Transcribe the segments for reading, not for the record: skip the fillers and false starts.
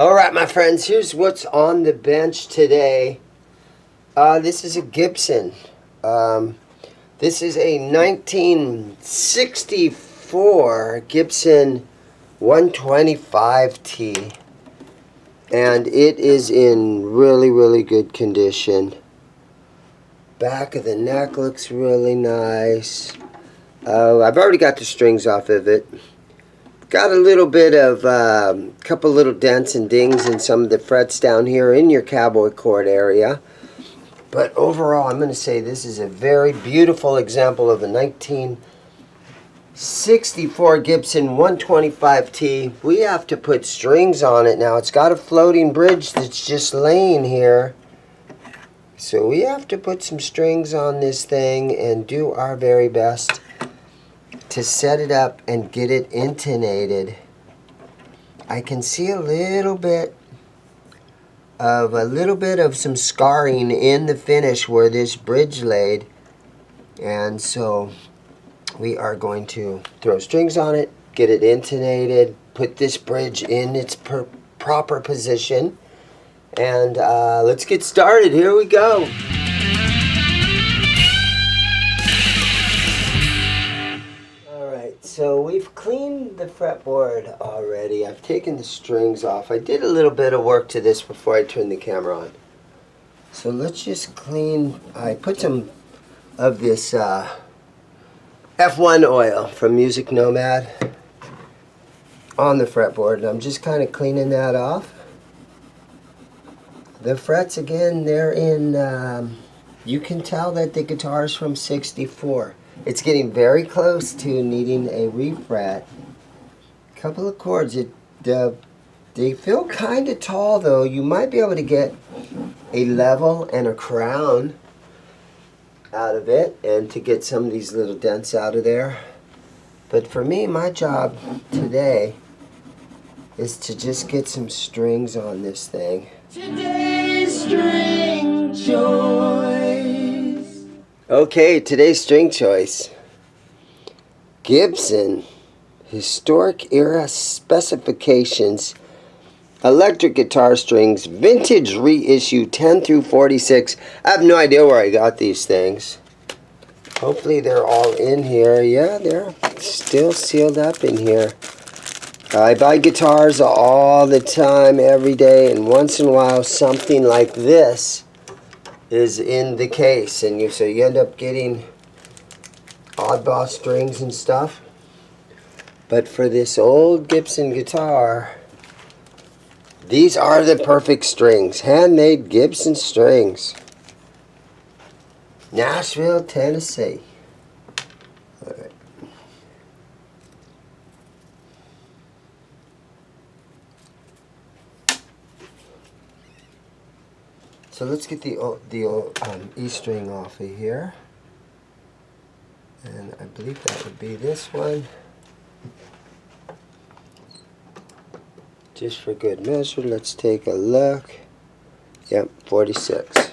Alright, my friends, here's what's on the bench today. This is a Gibson. This is a 1964 Gibson 125T. And it is in really good condition. Back of the neck looks really nice. I've already got the strings off of it. Got a little bit of couple little dents and dings in some of the frets down here in your cowboy chord area. But overall, I'm going to say this is a very beautiful example of a 1964 Gibson 125T. We have to put strings on it now. It's got a floating bridge that's just laying here. So we have to put some strings on this thing and do our very best to set it up and get it intonated. I can see a little bit of some scarring in the finish where this bridge laid, and so we are going to throw strings on it, get it intonated, put this bridge in its proper position, and let's get started. Here we go. So we've cleaned the fretboard already. I've taken the strings off. I did a little bit of work to this before I turned the camera on. So let's just clean. I put some of this F1 oil from Music Nomad on the fretboard, and I'm just kind of cleaning that off. The frets, again, they're in, you can tell that the guitar is from '64. It's getting very close to needing a refret. A couple of chords. They feel kind of tall, though. You might be able to get a level and a crown out of it, and to get some of these little dents out of there. But for me, my job today is to just get some strings on this thing. Today's string choice. Okay, today's string choice. Gibson, historic era specifications, electric guitar strings, vintage reissue 10 through 46. I have no idea where I got these things. Hopefully they're all in here. Yeah, they're still sealed up in here. I buy guitars all the time, every day, and once in a while something like this is in the case, and so you end up getting oddball strings and stuff. But for this old Gibson guitar, these are the perfect strings. Handmade Gibson strings. Nashville, Tennessee. All right. So let's get the E string off of here, and I believe that would be this one. Just for good measure, let's take a look. Yep, 46.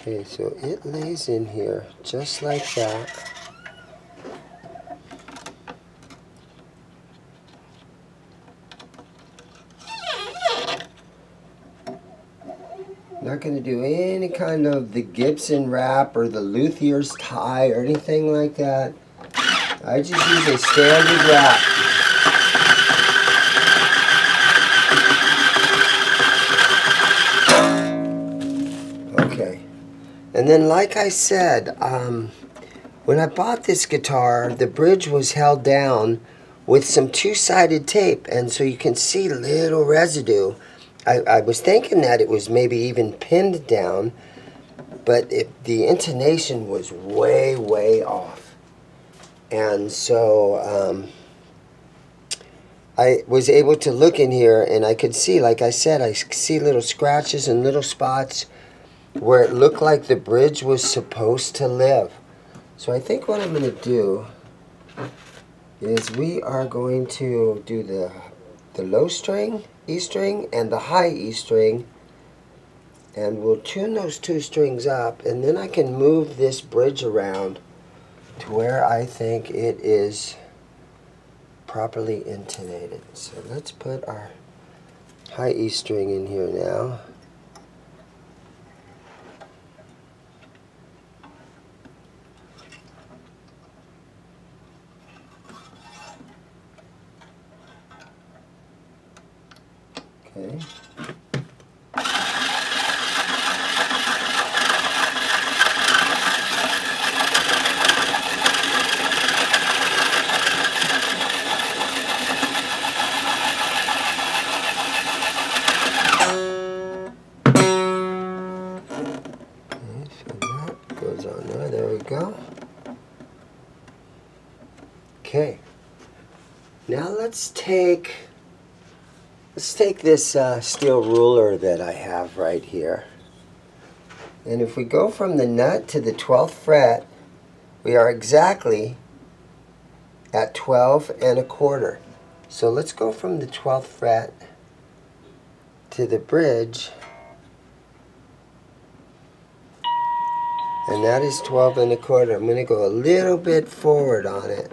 Okay, so it lays in here just like that. Not going to do any kind of the Gibson wrap or the luthier's tie or anything like that. I just use a standard wrap. Okay. And then, like I said, when I bought this guitar, the bridge was held down with some two-sided tape, and so you can see little residue. I was thinking that it was maybe even pinned down, but the intonation was way off. And so I was able to look in here, and I could see, like I said, I could see little scratches and little spots where it looked like the bridge was supposed to live. So I think what I'm going to do is we are going to do the low string, E string, and the high E string, and we'll tune those two strings up, and then I can move this bridge around to where I think it is properly intonated. So let's put our high E string in here now. Okay. Goes on there. There we go. Okay. Now let's take this steel ruler that I have right here. And if we go from the nut to the 12th fret, we are exactly at 12 1/4. So let's go from the 12th fret to the bridge. And that is 12 1/4. I'm going to go a little bit forward on it.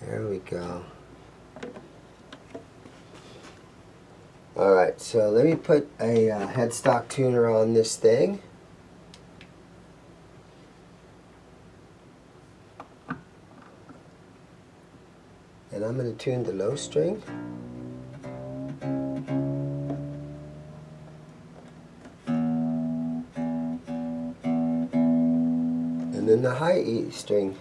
There we go. Alright, so let me put a headstock tuner on this thing. And I'm going to tune the low string. And then the high E string.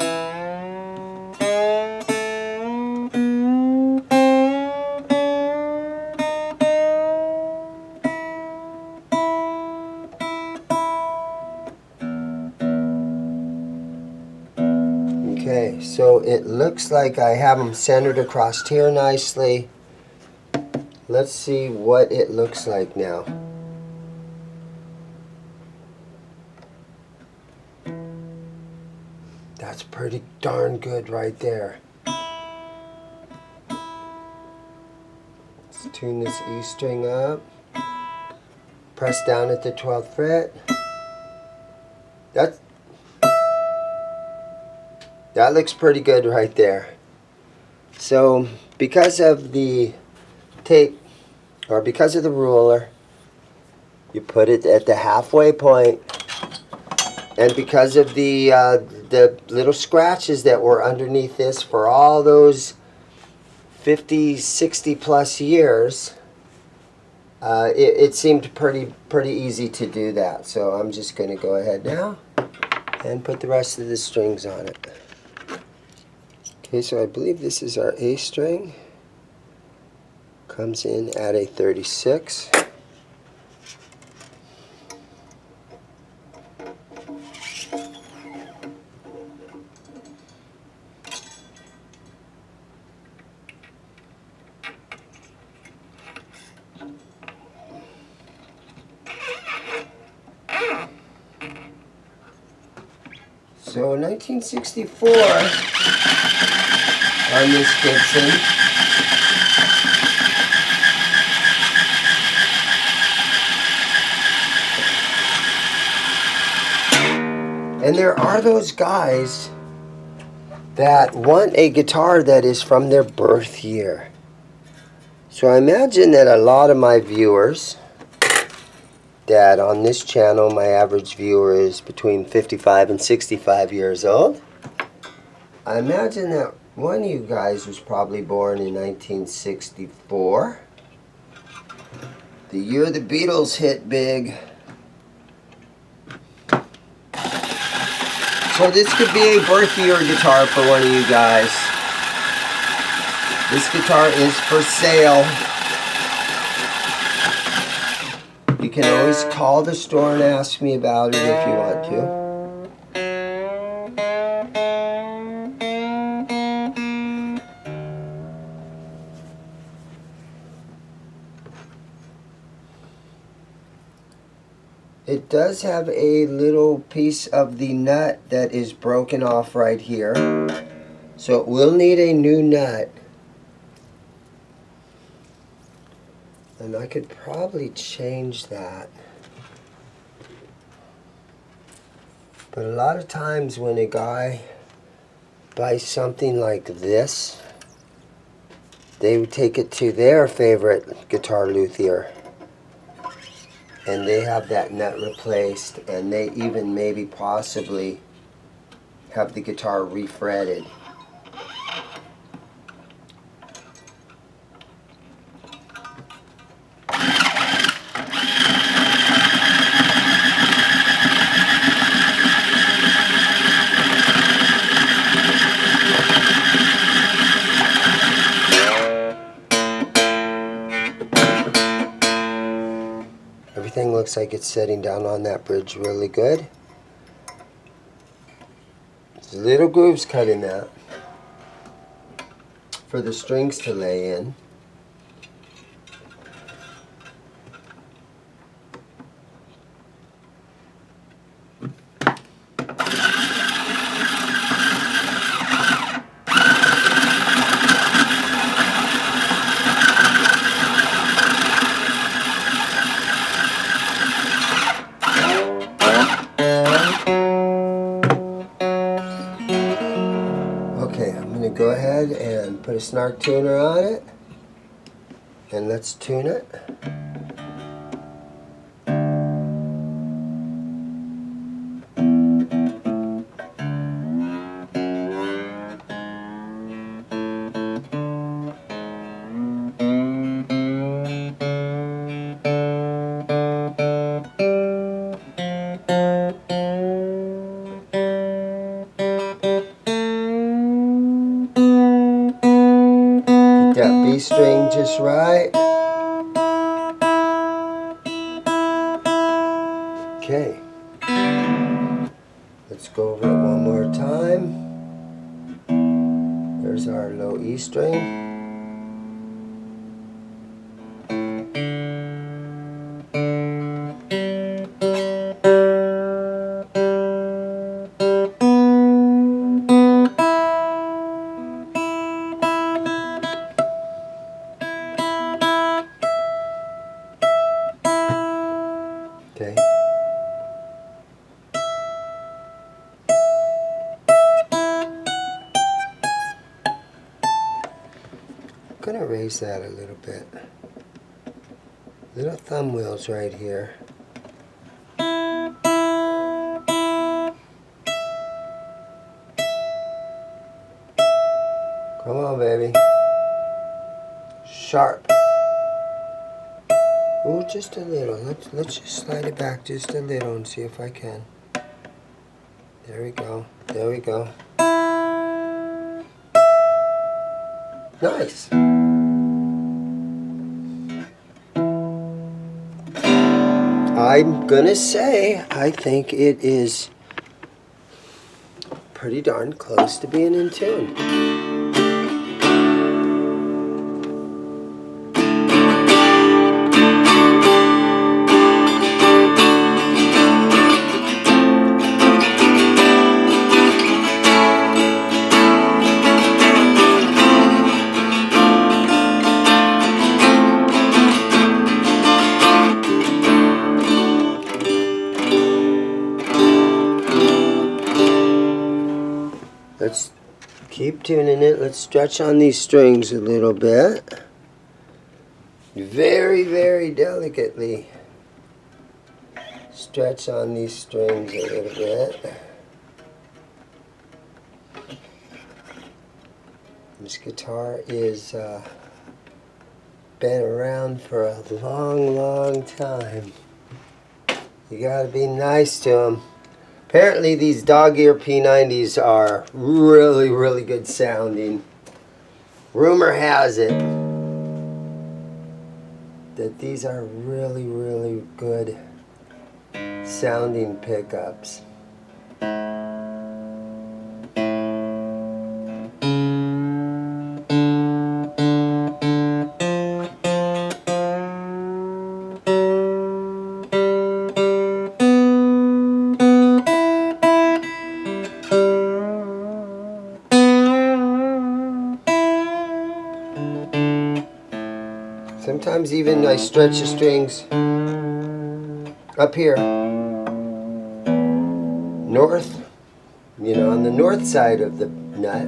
Okay, so it looks like I have them centered across here nicely. Let's see what it looks like now. That's pretty darn good right there. Let's tune this E string up. Press down at the 12th fret. That looks pretty good right there. So because of the tape, or because of the ruler, you put it at the halfway point, and because of the little scratches that were underneath this for all those 50, 60 plus years, it seemed pretty easy to do that. So I'm just going to go ahead now and put the rest of the strings on it. Okay, so I believe this is our A string. Comes in at a 36. So 1964 on this Gibson. And there are those guys that want a guitar that is from their birth year. So I imagine that a lot of my viewers, that on this channel my average viewer is between 55 and 65 years old. I imagine that one of you guys was probably born in 1964, the year the Beatles hit big. So this could be a birth year guitar for one of you guys. This guitar is for sale. You can always call the store and ask me about it if you want to. It does have a little piece of the nut that is broken off right here. So it will need a new nut. And I could probably change that. But a lot of times when a guy buys something like this, they would take it to their favorite guitar luthier, and they have that nut replaced, and they even maybe possibly have the guitar refretted. Everything looks like it's setting down on that bridge really good. There's little grooves cut in that for the strings to lay in. Okay, I'm going to go ahead and put a snark tuner on it, and let's tune it. That B string just right. Okay. Let's go over it one more time. There's our low E string. Okay. I'm going to raise that a little bit. Little thumb wheels right here. Come on, baby. Sharp. Oh, just a little. Let's just slide it back just a little and see if I can. There we go. There we go. Nice. I'm gonna say I think it is pretty darn close to being in tune. Let's keep tuning it. Let's stretch on these strings a little bit. Very, very delicately stretch on these strings a little bit. This guitar is been around for a long, long time. You gotta be nice to them. Apparently these dog ear P90s are really, really good sounding. Rumor has it that these are really, really good sounding pickups. Sometimes even I stretch the strings up here, north, on the north side of the nut.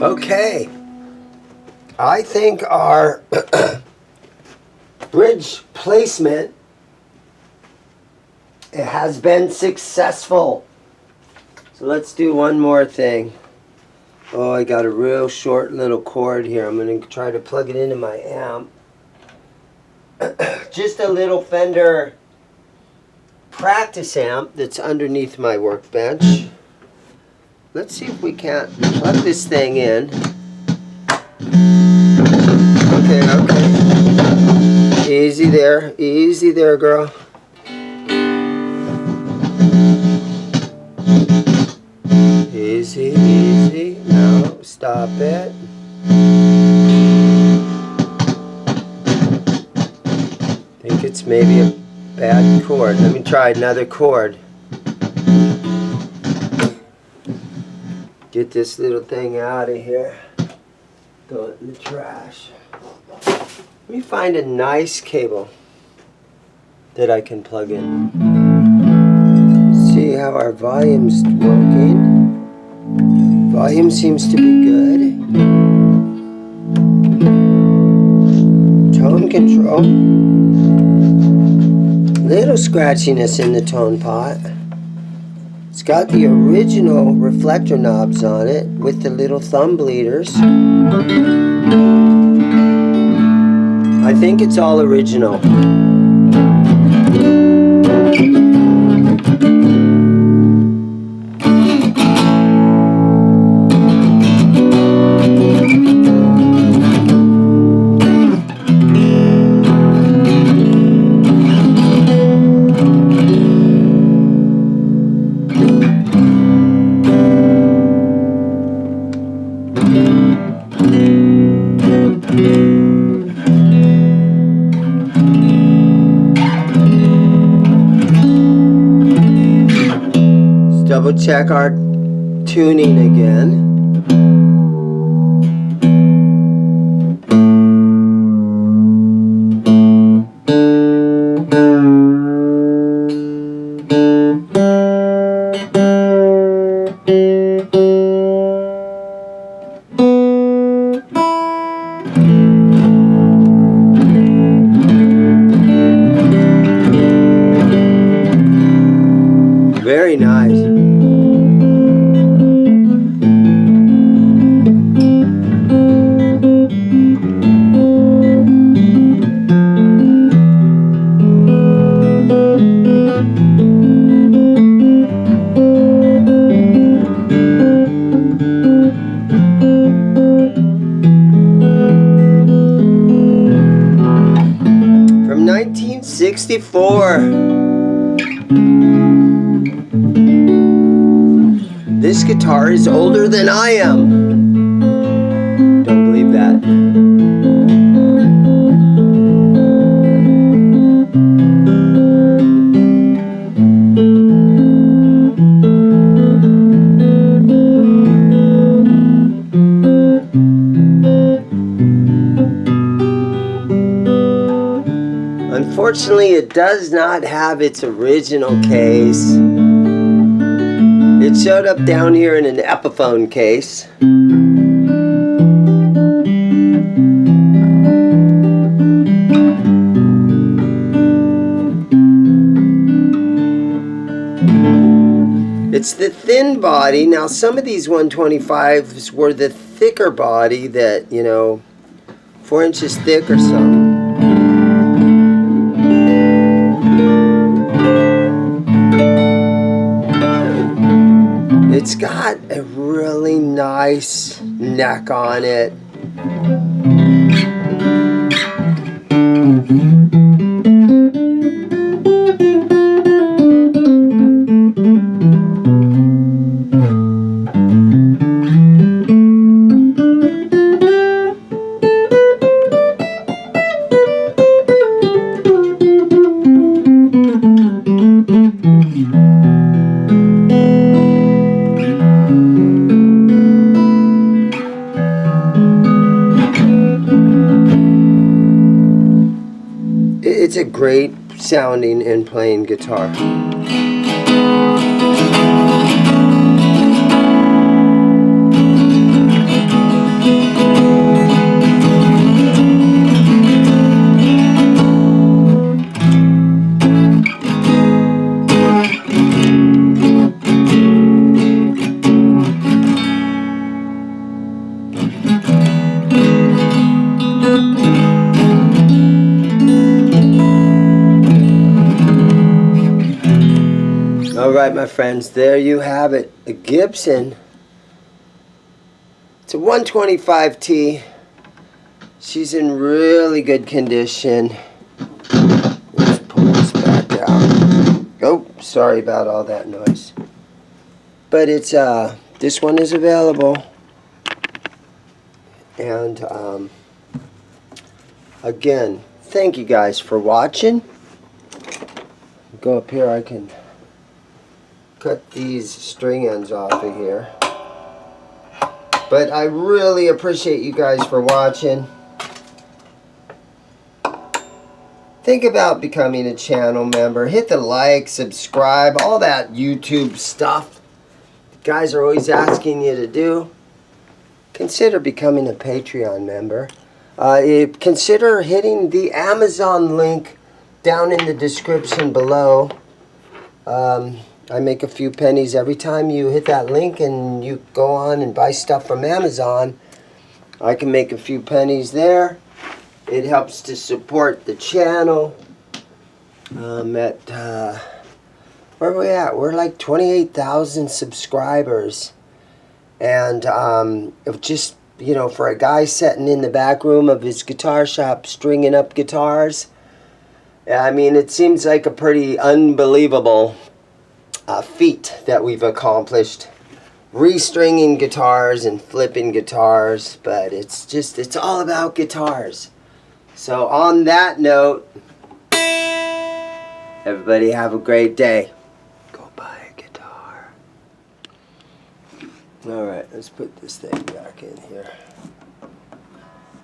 Okay, I think our bridge placement has been successful. So let's do one more thing. Oh, I got a real short little cord here. I'm going to try to plug it into my amp. Just a little Fender practice amp that's underneath my workbench. Let's see if we can't plug this thing in. Okay. Easy there, girl. Easy. No, stop it. I think it's maybe a bad chord. Let me try another chord. Get this little thing out of here. Throw it in the trash. Let me find a nice cable that I can plug in. See how our volume's working. Volume seems to be good. Tone control. Little scratchiness in the tone pot. It's got the original reflector knobs on it with the little thumb bleeders. I think it's all original. Double check our tuning again. Very nice. From 1964. This guitar is older than I am. Don't believe that. Unfortunately, it does not have its original case. It showed up down here in an Epiphone case. It's the thin body. Now, some of these 125s were the thicker body that, 4 inches thick or something. It's got a really nice neck on it. It's a great sounding and playing guitar. Alright, my friends, there you have it. A Gibson. It's a 125T. She's in really good condition. Let's pull this back out. Oh, sorry about all that noise. But it's, this one is available. And, again, thank you guys for watching. Go up here, I can cut these string ends off of here. But I really appreciate you guys for watching. Think about becoming a channel member. Hit the like, subscribe, all that YouTube stuff the guys are always asking you to do. Consider becoming a Patreon member. Consider hitting the Amazon link down in the description below. I make a few pennies every time you hit that link and you go on and buy stuff from Amazon. I can make a few pennies there. It helps to support the channel. Where are we at? We're like 28,000 subscribers. And just, you know, for a guy sitting in the back room of his guitar shop stringing up guitars, I mean, it seems like a pretty unbelievable feat that we've accomplished, restringing guitars and flipping guitars. But it's all about guitars. So on that note, everybody have a great day. Go buy a guitar. Alright, let's put this thing back in here.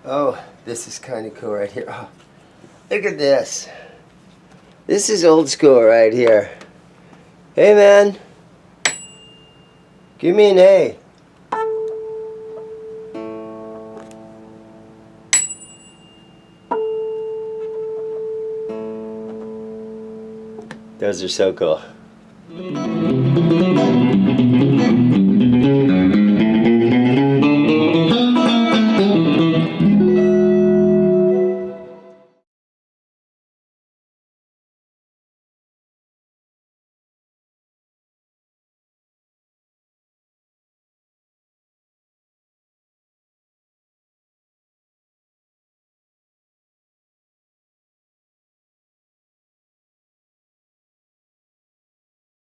Oh, this is kind of cool right here. Oh, look at this. This is old school right here. Hey man, give me an A. Those are so cool.